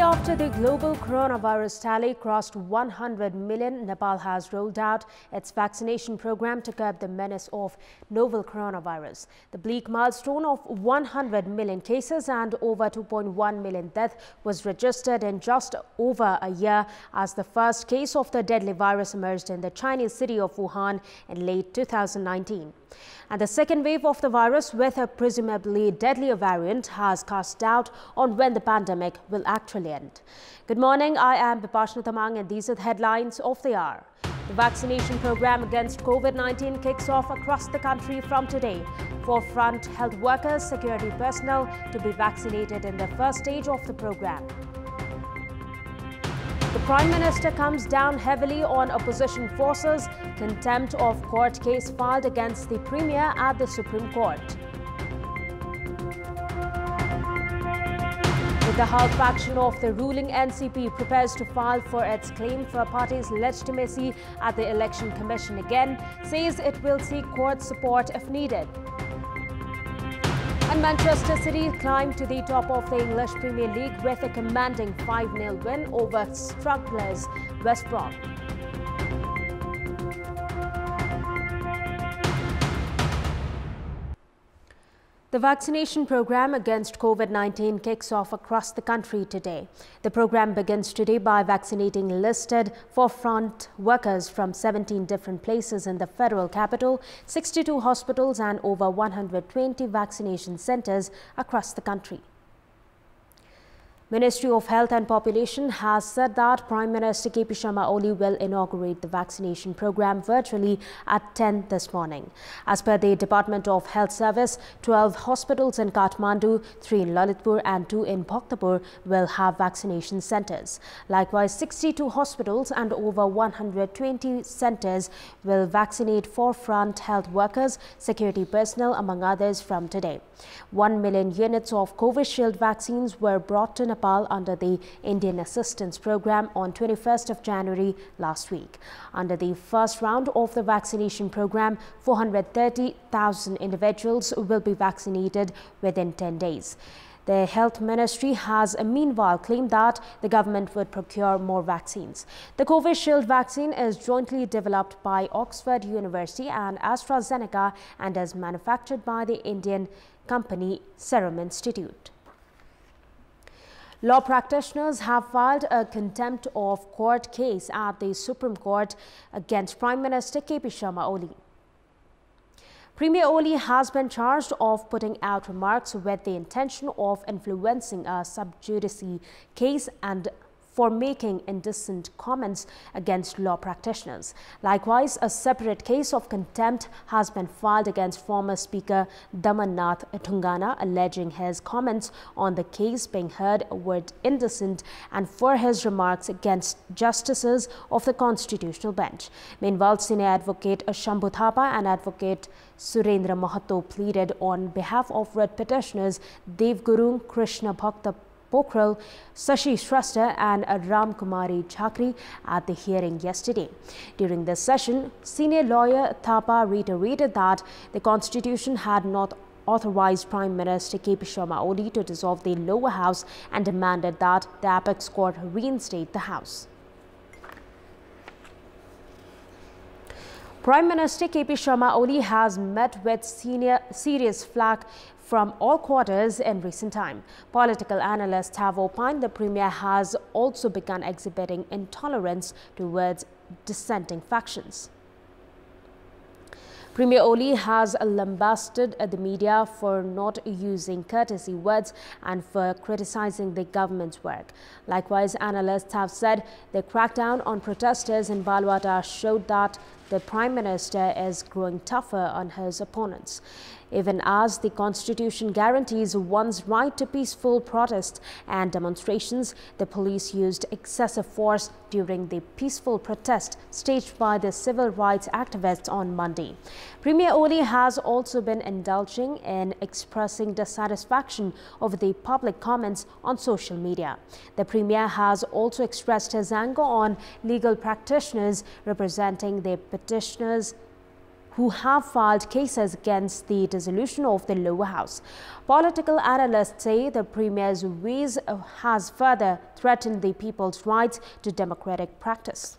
after the global coronavirus tally crossed 100 million, Nepal has rolled out its vaccination program to curb the menace of novel coronavirus. The bleak milestone of 100 million cases and over 2.1 million deaths was registered in just over a year as the first case of the deadly virus emerged in the Chinese city of Wuhan in late 2019. And the second wave of the virus, with a presumably deadlier variant, has cast doubt on when the pandemic will actually end. Good morning, I am Bipashna Tamang and these are the headlines of the hour. The vaccination program against COVID-19 kicks off across the country from today. Forefront health workers, security personnel to be vaccinated in the first stage of the program. The Prime Minister comes down heavily on opposition forces. Contempt of court case filed against the Premier at the Supreme Court. With the half faction of the ruling NCP prepares to file for its claim for party's legitimacy at the Election Commission again, says it will seek court support if needed. And Manchester City climbed to the top of the English Premier League with a commanding 5-0 win over strugglers West Brom. The vaccination program against COVID-19 kicks off across the country today. The program begins today by vaccinating listed forefront workers from 17 different places in the federal capital, 62 hospitals and over 120 vaccination centers across the country. Ministry of Health and Population has said that Prime Minister KP Sharma Oli will inaugurate the vaccination program virtually at 10 this morning. As per the Department of Health Service, 12 hospitals in Kathmandu, 3 in Lalitpur and 2 in Bhaktapur will have vaccination centers. Likewise, 62 hospitals and over 120 centers will vaccinate forefront health workers, security personnel among others from today. 1 million units of Covishield vaccines were brought to Nepal under the Indian Assistance Program on 21st of January last week. Under the first round of the vaccination program, 430,000 individuals will be vaccinated within 10 days. The Health Ministry has meanwhile claimed that the government would procure more vaccines. The Covishield vaccine is jointly developed by Oxford University and AstraZeneca and is manufactured by the Indian company Serum Institute. Law practitioners have filed a contempt of court case at the Supreme Court against Prime Minister KP Sharma Oli. Premier Oli has been charged of putting out remarks with the intention of influencing a sub judice case and for making indecent comments against law practitioners. Likewise, a separate case of contempt has been filed against former Speaker Damannath Tungana, alleging his comments on the case being heard were indecent and for his remarks against justices of the Constitutional Bench. Meanwhile, senior advocate Shambhu Thapa and advocate Surendra Mahato pleaded on behalf of writ petitioners Dev Gurung, Krishna Bhakta Pokral, Sashi Shrestha and Ram Kumari Chakri at the hearing yesterday. During this session, senior lawyer Thapa reiterated that the Constitution had not authorized Prime Minister KP Sharma Oli to dissolve the lower house and demanded that the apex court reinstate the house. Prime Minister KP Sharma Oli has met with serious flack from all quarters in recent time. Political analysts have opined the Premier has also begun exhibiting intolerance towards dissenting factions. Premier Oli has lambasted the media for not using courtesy words and for criticizing the government's work. Likewise, analysts have said the crackdown on protesters in Balwata showed that the Prime Minister is growing tougher on his opponents. Even as the Constitution guarantees one's right to peaceful protest and demonstrations, the police used excessive force during the peaceful protest staged by the civil rights activists on Monday. Premier Oli has also been indulging in expressing dissatisfaction over the public comments on social media. The Premier has also expressed his anger on legal practitioners representing the petitioners who have filed cases against the dissolution of the lower house. Political analysts say the premier's ways has further threatened the people's rights to democratic practice.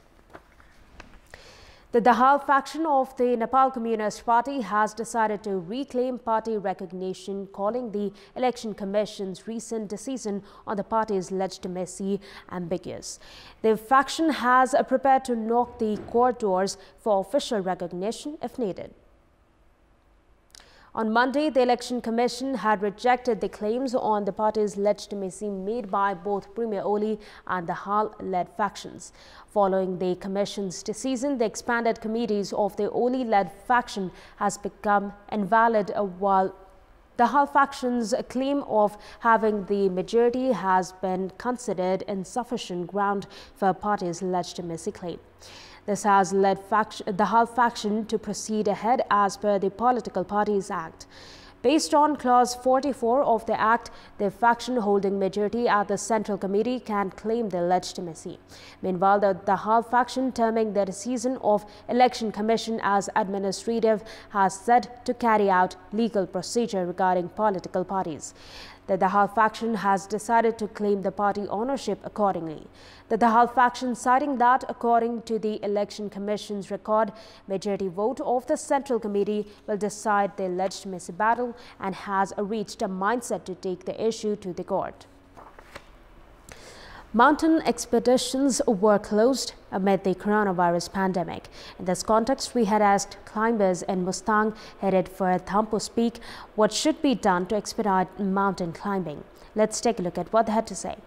The Dahal faction of the Nepal Communist Party has decided to reclaim party recognition, calling the Election Commission's recent decision on the party's legitimacy ambiguous. The faction has prepared to knock the court doors for official recognition if needed. On Monday, the Election Commission had rejected the claims on the party's legitimacy made by both Premier Oli and the Dahal-led factions. Following the Commission's decision, the expanded committees of the Oli-led faction has become invalid, while the Dahal faction's claim of having the majority has been considered insufficient ground for party's legitimacy claim. This has led the Dahal faction to proceed ahead as per the Political Parties Act. Based on Clause 44 of the Act, the faction holding majority at the Central Committee can claim their legitimacy. Meanwhile, the Dahal faction, terming the decision of Election Commission as administrative, has said to carry out legal procedure regarding political parties. The Dahal faction has decided to claim the party ownership accordingly. The Dahal faction citing that, according to the Election Commission's record, majority vote of the Central Committee will decide the legitimacy battle and has reached a mindset to take the issue to the court. Mountain expeditions were closed amid the coronavirus pandemic. In this context, we had asked climbers in Mustang headed for Thampus Peak what should be done to expedite mountain climbing. Let's take a look at what they had to say.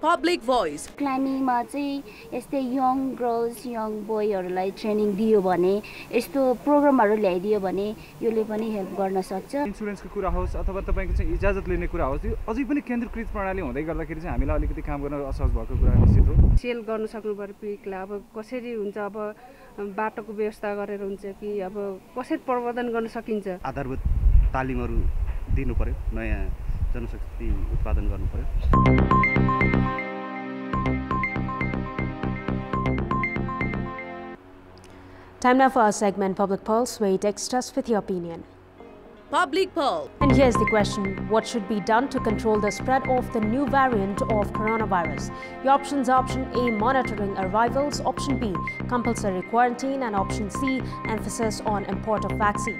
Public voice. Climbing ma चाहिँ यस्तै young girls, young boyहरुलाई training दियो भने यस्तो प्रोग्रामहरु ल्याइदियो भने यसले पनि help गर्न सक्छ. इन्स्योरेन्सको कुरा होस् अथवा तपाईको चाहिँ इजाजत लिने कुरा होस्, यो अझै पनि केन्द्रीकृत प्रणाली हुँदै गर्दाखेरि चाहिँ हामीलाई अलिकति काम गर्न असहज भएको कुरा निश्चित हो. सेल गर्न सक्नु पर्यो पिकलाई. अब कसरी हुन्छ, अब बाटोको व्यवस्था गरेर हुन्छ कि अब कसरी प्रबन्धन गर्न सकिन्छ. आधारभूत तालिमहरु दिनु पर्यो, नयाँ जनशक्ति उत्पादन गर्नु पर्यो. Time now for our segment Public Pulse, where you text us with your opinion. Public Pulse. And here's the question: what should be done to control the spread of the new variant of coronavirus? Your options are option A, monitoring arrivals, option B, compulsory quarantine, and option C, emphasis on import of vaccine.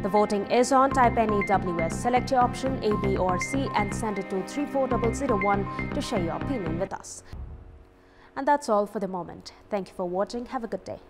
The voting is on. Type NEWS, select your option A, B or C and send it to 34001 to share your opinion with us. And that's all for the moment. Thank you for watching. Have a good day.